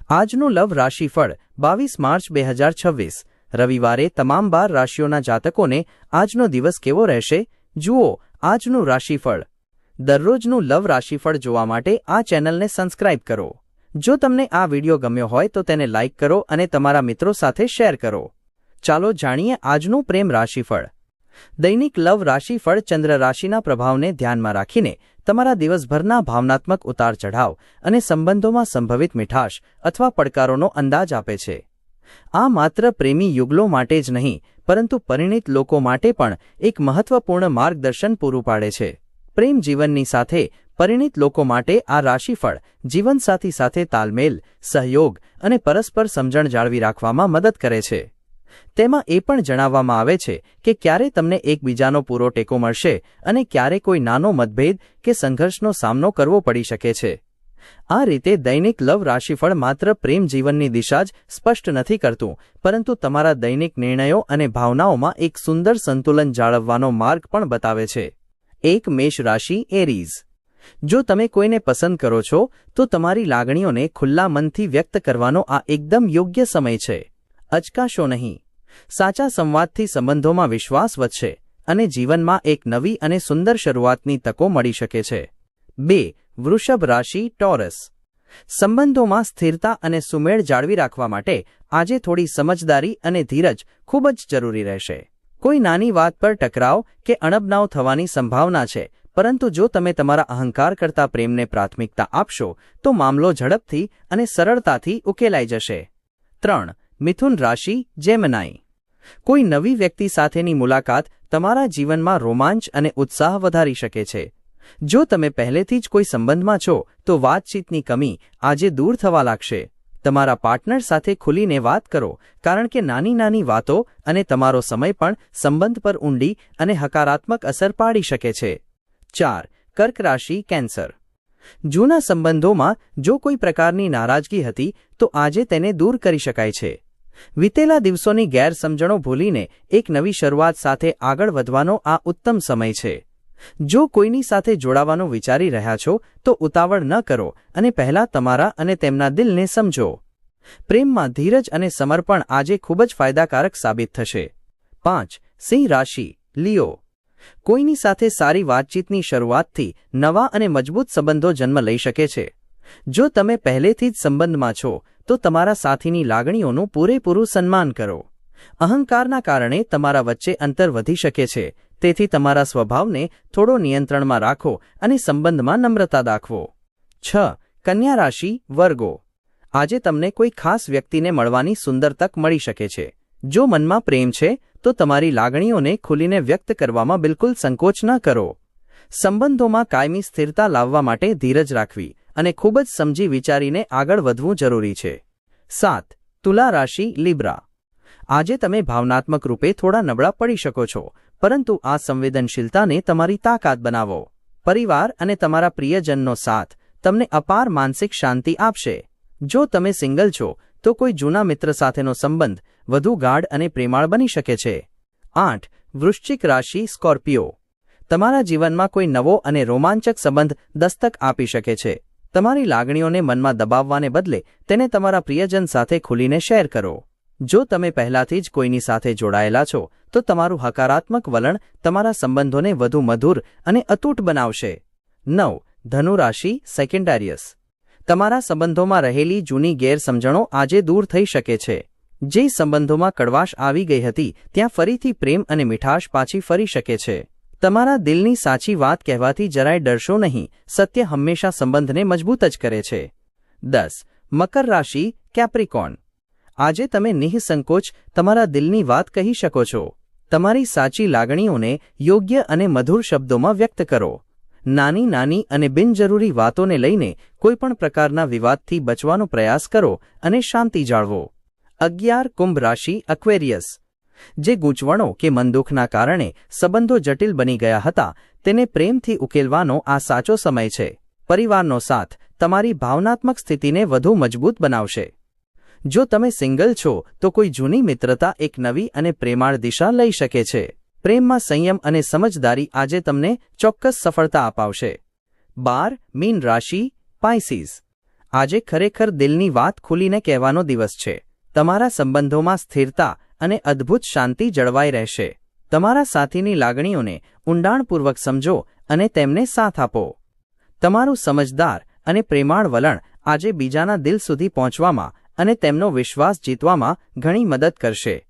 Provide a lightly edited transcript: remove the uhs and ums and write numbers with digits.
આજનું લવ રાશિફળ 22 માર્ચ 2026 રવિવારે તમામ 12 રાશિઓના જાતકોને આજનો દિવસ કેવો રહેશે જુઓ આજનું રાશિફળ। દરરોજનું લવ રાશિફળ જોવા માટે આ ચેનલને સબસ્ક્રાઇબ કરો। જો તમને આ વિડિયો ગમ્યો હોય તો તેને લાઇક કરો અને તમારા મિત્રો સાથે શેર કરો। ચાલો જાણીએ આજનું પ્રેમ રાશિફળ। દૈનિક લવ રાશિફળ ચંદ્ર રાશિના પ્રભાવને ધ્યાનમાં રાખીને તમારા દિવસભરના ભાવનાત્મક ઉતાર ચઢાવ અને સંબંધોમાં સંભવિત મીઠાશ અથવા પડકારોનો અંદાજ આપે છે। આ માત્ર પ્રેમી યુગલો માટે જ નહીં પરંતુ પરિણીત લોકો માટે પણ એક મહત્વપૂર્ણ માર્ગદર્શન પૂરું પાડે છે। પ્રેમ જીવનની સાથે પરિણીત લોકો માટે આ રાશિફળ જીવનસાથી સાથે તાલમેલ, સહયોગ અને પરસ્પર સમજણ જાળવી રાખવામાં મદદ કરે છે। તેમાં એ પણ જણાવવામાં આવે છે કે ક્યારે તમને એકબીજાનો પૂરો ટેકો મળશે અને ક્યારે કોઈ નાનો મતભેદ કે સંઘર્ષનો સામનો કરવો પડી શકે છે। આ રીતે દૈનિક લવ રાશિફળ માત્ર પ્રેમ જીવનની દિશા જ સ્પષ્ટ નથી કરતું પરંતુ તમારા દૈનિક નિર્ણયો અને ભાવનાઓમાં એક સુંદર સંતુલન જાળવવાનો માર્ગ પણ બતાવે છે। એક મેષ રાશિ એરીઝ। જો તમે કોઈને પસંદ કરો છો તો તમારી લાગણીઓને ખુલ્લા મનથી વ્યક્ત કરવાનો આ એકદમ યોગ્ય સમય છે। અચકાશો નહીં। સાચા સંવાદથી સંબંધોમાં વિશ્વાસ વધશે અને જીવનમાં એક નવી અને સુંદર શરૂઆતની તકો મળી શકે છે। 2 વૃષભ રાશિ ટોરસ। સંબંધોમાં સ્થિરતા અને સુમેળ જાળવી રાખવા માટે આજે થોડી સમજદારી અને ધીરજ ખૂબ જ જરૂરી રહેશે। કોઈ નાની વાત પર ટકરાવ કે અણબનાવ થવાની સંભાવના છે પરંતુ જો તમે તમારા અહંકાર કરતા પ્રેમને પ્રાથમિકતા આપશો તો મામલો ઝડપથી અને સરળતાથી ઉકેલાઈ જશે। 3 મિથુન રાશિ જેમિનાઈ। કોઈ નવી વ્યક્તિ સાથેની મુલાકાત તમારા જીવનમાં રોમાંચ અને ઉત્સાહ વધારી શકે છે। જો તમે પહેલેથી જ કોઈ સંબંધમાં છો તો વાતચીતની કમી આજે દૂર થવા લાગશે। તમારા પાર્ટનર સાથે ખુલીને વાત કરો કારણ કે નાની નાની વાતો અને તમારો સમય પણ સંબંધ પર ઊંડી અને હકારાત્મક અસર પાડી શકે છે। 4 કર્ક રાશિ કેન્સર। જૂના સંબંધોમાં જો કોઈ પ્રકારની નારાજગી હતી તો આજે તેને દૂર કરી શકાય છે। વીતેલા દિવસોની ગેરસમજણો ભૂલીને એક નવી શરૂઆત સાથે આગળ વધવાનો આ ઉત્તમ સમય છે। જો કોઈની સાથે જોડાવાનું વિચારી રહ્યા છો તો ઉતાવળ ન કરો અને પહેલા તમારા અને તેમના દિલને સમજો। પ્રેમમાં ધીરજ અને સમર્પણ આજે ખૂબ જ ફાયદાકારક સાબિત થશે। 5 સિંહ રાશિ લિયો। કોઈની સાથે સારી વાતચીતની શરૂઆતથી નવા અને મજબૂત સંબંધો જન્મ લઈ શકે છે। જો તમે પહેલેથી જ સંબંધમાં છો તો તમારા સાથીની લાગણીઓનું પૂરેપૂરું સન્માન કરો। અહંકારના કારણે તમારા વચ્ચે અંતર વધી શકે છે તેથી તમારા સ્વભાવને થોડો નિયંત્રણમાં રાખો અને સંબંધમાં નમ્રતા દાખવો। 6 કન્યા રાશિ વર્ગો। આજે તમને કોઈ ખાસ વ્યક્તિને મળવાની સુંદર તક મળી શકે છે। જો મનમાં પ્રેમ છે તો તમારી લાગણીઓને ખુલીને વ્યક્ત કરવામાં બિલકુલ સંકોચ ન કરો। સંબંધોમાં કાયમી સ્થિરતા લાવવા માટે ધીરજ રાખવી અને ખૂબ જ સમજી વિચારીને આગળ વધવું જરૂરી છે। 7 તુલા રાશિ લિબ્રા। આજે તમે ભાવનાત્મક રૂપે થોડા નબળા પડી શકો છો પરંતુ આ સંવેદનશીલતાને તમારી તાકાત બનાવો। પરિવાર અને તમારા પ્રિયજનનો સાથ તમને અપાર માનસિક શાંતિ આપશે। જો તમે સિંગલ છો તો કોઈ જૂના મિત્ર સાથેનો સંબંધ વધુ ગાઢ અને પ્રેમાળ બની શકે છે। 8 વૃશ્ચિક રાશિ સ્કોર્પિયો। તમારા જીવનમાં કોઈ નવો અને રોમાંચક સંબંધ દસ્તક આપી શકે છે। તમારી લાગણીઓને મનમાં દબાવવાને બદલે તેને તમારા પ્રિયજન સાથે ખુલીને શેર કરો। જો તમે પહેલાથી જ કોઈની સાથે જોડાયેલા છો તો તમારું હકારાત્મક વલણ તમારા સંબંધોને વધુ મધુર અને અતૂટ બનાવશે। 9 ધનુ રાશિ સેકન્ડારિયસ। તમારા સંબંધોમાં રહેલી જૂની ગેરસમજણો આજે દૂર થઈ શકે છે। જે સંબંધોમાં કડવાશ આવી ગઈ હતી ત્યાં ફરીથી પ્રેમ અને મીઠાશ પાછી ફરી શકે છે। તમારા દિલની સાચી વાત કહેવાથી જરાય ડરશો નહીં। સત્ય હંમેશા સંબંધને મજબૂત જ કરે છે। 10 મકર રાશિ કેપ્રિકોર્ન। આજે તમે નિઃસંકોચ તમારા દિલની વાત કહી શકો છો। તમારી સાચી લાગણીઓને યોગ્ય અને મધુર શબ્દોમાં વ્યક્ત કરો। નાની નાની અને બિનજરૂરી વાતોને લઈને કોઈપણ પ્રકારના વિવાદથી બચવાનો પ્રયાસ કરો અને શાંતિ જાળવો। 11 કુંભ રાશિ એક્વેરિયસ। જે ગૂંચવણો કે મનદુખના કારણે સંબંધો જટિલ બની ગયા હતા તેને પ્રેમથી ઉકેલવાનો આ સાચો સમય છે। પરિવારનો સાથ તમારી ભાવનાત્મક સ્થિતિને વધુ મજબૂત બનાવશે। જો તમે સિંગલ છો તો કોઈ જૂની મિત્રતા એક નવી અને પ્રેમાળ દિશા લઈ શકે છે। પ્રેમમાં સંયમ અને સમજદારી આજે તમને ચોક્કસ સફળતા અપાવશે। 12 મીન રાશિ પાઇસીસ। આજે ખરેખર દિલની વાત ખુલીને કહેવાનો દિવસ છે. તમારા સંબંધોમાં સ્થિરતા અને અદ્ભુત શાંતિ જળવાઈ રહેશે. તમારા સાથીની લાગણીઓને ઊંડાણપૂર્વક સમજો અને તેમને સાથ આપો. તમારું સમજદાર અને પ્રેમાળ વલણ આજે બીજાના દિલ સુધી પહોંચવામાં અને તેમનો વિશ્વાસ જીતવામાં ઘણી મદદ કરશે.